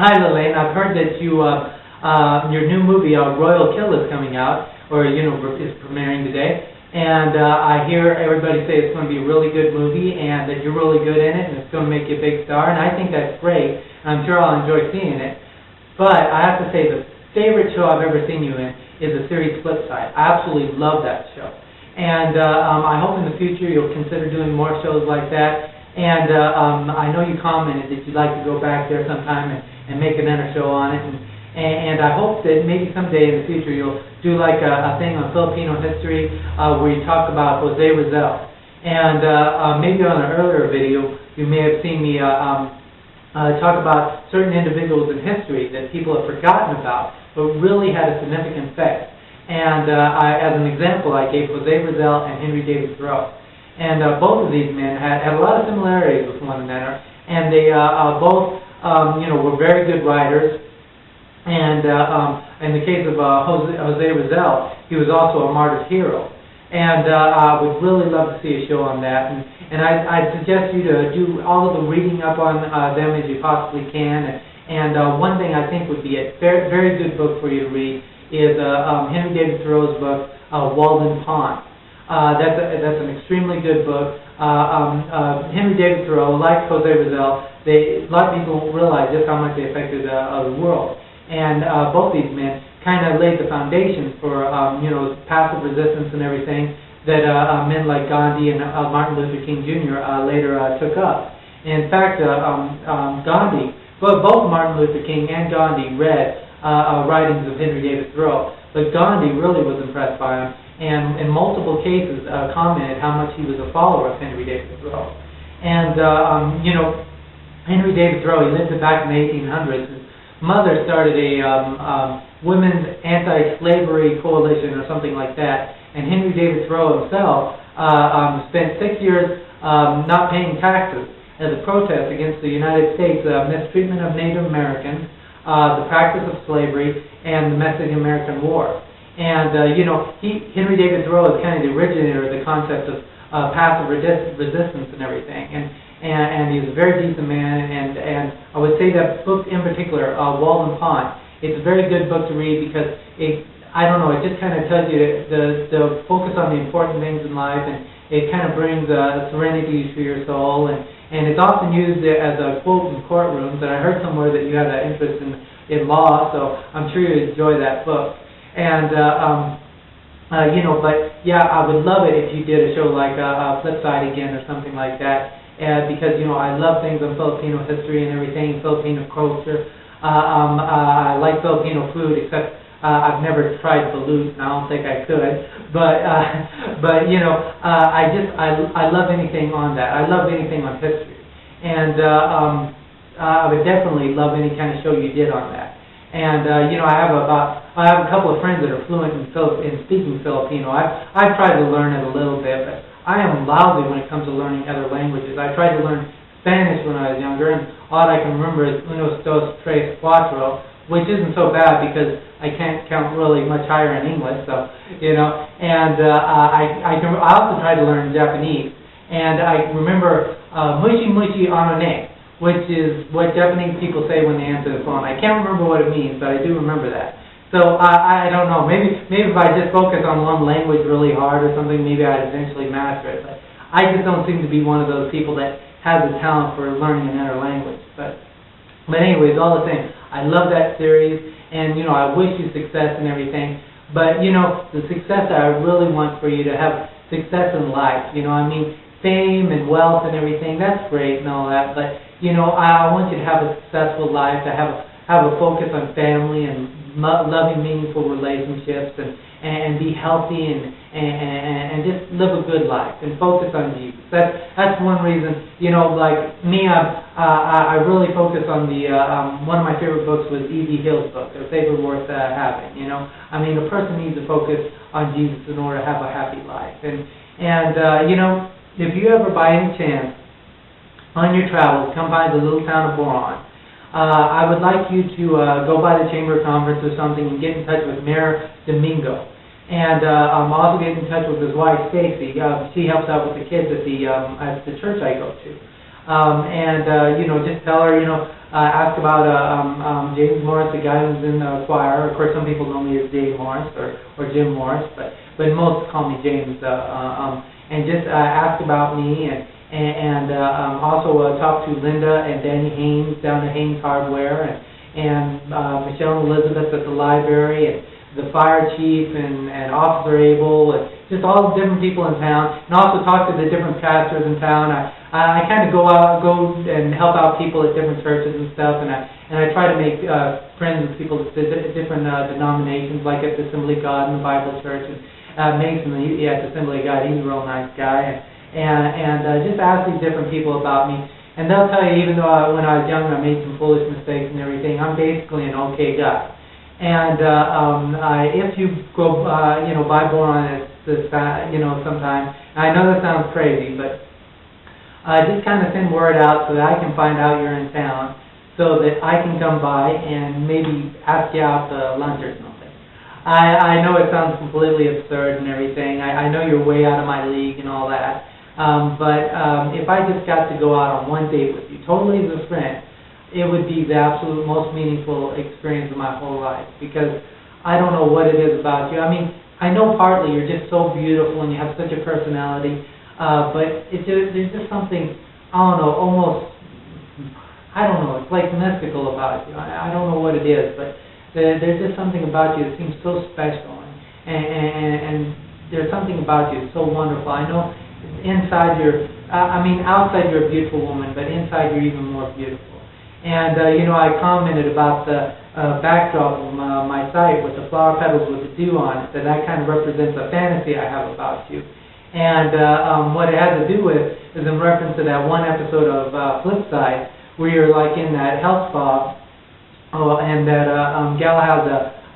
Hi, Lalaine. I've heard that your new movie, Royal Kill, is coming out, or is premiering today. And I hear everybody say it's going to be a really good movie, and that you're really good in it, and it's going to make you a big star. And I think that's great. I'm sure I'll enjoy seeing it. But I have to say, the favorite show I've ever seen you in is the series Flipside. I absolutely love that show. And I hope in the future you'll consider doing more shows like that. And I know you commented that you'd like to go back there sometime and make another show on it. And I hope that maybe someday in the future you'll do like a thing on Filipino history where you talk about Jose Rizal. And maybe on an earlier video you may have seen me talk about certain individuals in history that people have forgotten about but really had a significant effect. And as an example, I gave Jose Rizal and Henry David Thoreau. And both of these men had a lot of similarities with one another, and they both were very good writers. And in the case of Jose Rizal, he was also a martyr's hero. And I would really love to see a show on that. And I'd suggest you to do all of the reading up on them as you possibly can. And one thing I think would be a very, very good book for you to read is Henry David Thoreau's book, Walden Pond. That's an extremely good book. Henry David Thoreau, like Jose Rizal, a lot of people don't realize just how much they affected the world. And both these men kind of laid the foundation for passive resistance and everything that men like Gandhi and Martin Luther King Jr. Later took up. In fact, Gandhi, both Martin Luther King and Gandhi read writings of Henry David Thoreau, but Gandhi really was impressed by him, and in multiple cases commented how much he was a follower of Henry David Thoreau. And Henry David Thoreau, he lived back in the 1800s. His mother started a women's anti-slavery coalition or something like that, and Henry David Thoreau himself spent 6 years not paying taxes as a protest against the United States mistreatment of Native Americans, the practice of slavery, and the Mexican American War. And Henry David Thoreau is kind of the originator of the concept of passive resistance and everything. And he's a very decent man. And I would say that book in particular, Walden Pond, it's a very good book to read because it just kind of tells you to focus on the important things in life, and it kind of brings serenity to your soul. And it's often used as a quote in courtrooms, and I heard somewhere that you have an interest in law, so I'm sure you'd enjoy that book. And, but yeah, I would love it if you did a show like Flipside again or something like that, because, I love things on Filipino history and everything, Filipino culture. I like Filipino food, except I've never tried balut, and I don't think I could. But I love anything on that. I love anything on history, and I would definitely love any kind of show you did on that. And I have a couple of friends that are fluent in speaking Filipino. I've tried to learn it a little bit, but I am lousy when it comes to learning other languages. I tried to learn Spanish when I was younger, and all I can remember is uno, dos, tres, cuatro, which isn't so bad because I can't count really much higher in English, so, and I also tried to learn Japanese, and I remember mushi mushi anone, which is what Japanese people say when they answer the phone. I can't remember what it means, but I do remember that. So I don't know, maybe if I just focus on one language really hard or something, maybe I'd eventually master it, but I just don't seem to be one of those people that has the talent for learning another language. But anyways, all the same, I love that series, and I wish you success and everything. But the success that I really want for you to have success in life. Fame and wealth and everything, that's great and all that. But I want you to have a successful life, to have a focus on family and loving, meaningful relationships, and be healthy and just live a good life and focus on Jesus. That's one reason. Like me, I really focus on the one of my favorite books was E.B. Hill's book, A Favor Worth Having. A person needs to focus on Jesus in order to have a happy life. And if you ever by any chance on your travels come by the little town of Boron, I would like you to go by the chamber conference or something and get in touch with Mayor Domingo. And also get in touch with his wife, Stacy. She helps out with the kids at the church I go to. Just tell her, ask about James Morris, the guy who's in the choir. Of course, some people know me as Dave Morris or Jim Morris, but most call me James. And just ask about me, and also talk to Linda and Danny Haynes down at Haynes Hardware, and Michelle and Elizabeth at the library, and the fire chief and Officer Abel, and just all the different people in town, and also talk to the different pastors in town. I kind of go and help out people at different churches and stuff, and I try to make friends with people at different denominations, like at the Assembly of God and the Bible Church, and Mason at the Assembly of God. He's a real nice guy, and just ask these different people about me, and they'll tell you, even though when I was young I made some foolish mistakes and everything, I'm basically an okay guy. And if you go, buy boron sometime, and I know that sounds crazy, but just kind of send word out so that I can find out you're in town, so that I can come by and maybe ask you out to lunch or something. I know it sounds completely absurd and everything. I know you're way out of my league and all that. But if I just got to go out on one date with you, totally as a friend, it would be the absolute most meaningful experience of my whole life, because I don't know what it is about you. I mean, I know partly you're just so beautiful and you have such a personality, but there's just something, I don't know, it's like mystical about you. I don't know what it is, but there's just something about you that seems so special, and there's something about you that's so wonderful. I know inside outside you're a beautiful woman, but inside you're even more beautiful. And, I commented about the backdrop of my site with the flower petals with the dew on it, that kind of represents a fantasy I have about you. And what it has to do with is in reference to that one episode of Flipside, where you're like in that health spa, and that gal has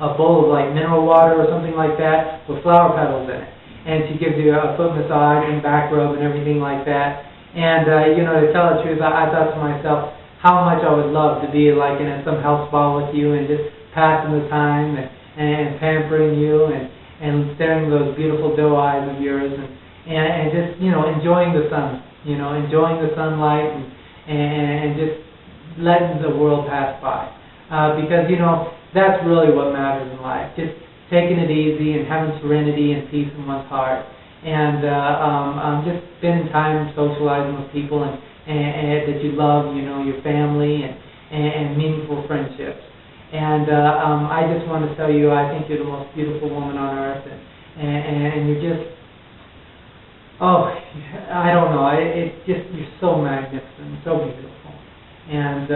a bowl of like mineral water or something like that with flower petals in it. And she gives you a foot massage and back rub and everything like that. And, to tell the truth, I thought to myself, how much I would love to be like in some health spa with you and just passing the time and pampering you and staring those beautiful doe eyes of yours and just, enjoying the sun, enjoying the sunlight and just letting the world pass by. Because, that's really what matters in life, just taking it easy and having serenity and peace in one's heart, and just spending time socializing with people and that you love, your family, and meaningful friendships. And I just want to tell you, I think you're the most beautiful woman on earth, and you're just, I don't know, you're so magnificent, so beautiful. And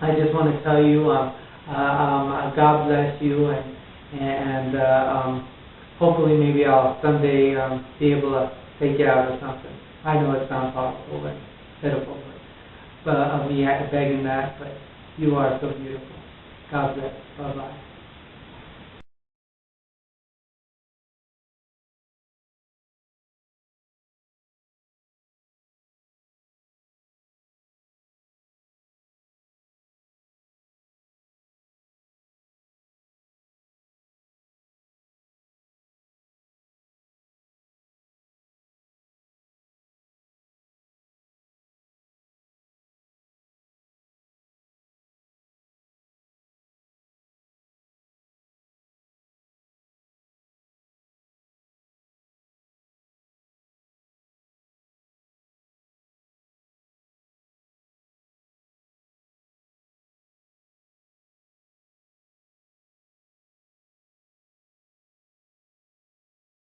I just want to tell you, God bless you, and hopefully maybe I'll someday be able to take you out or something. I know it sounds horrible and pitiful, but of me begging that, but you are so beautiful. God bless. Bye-bye.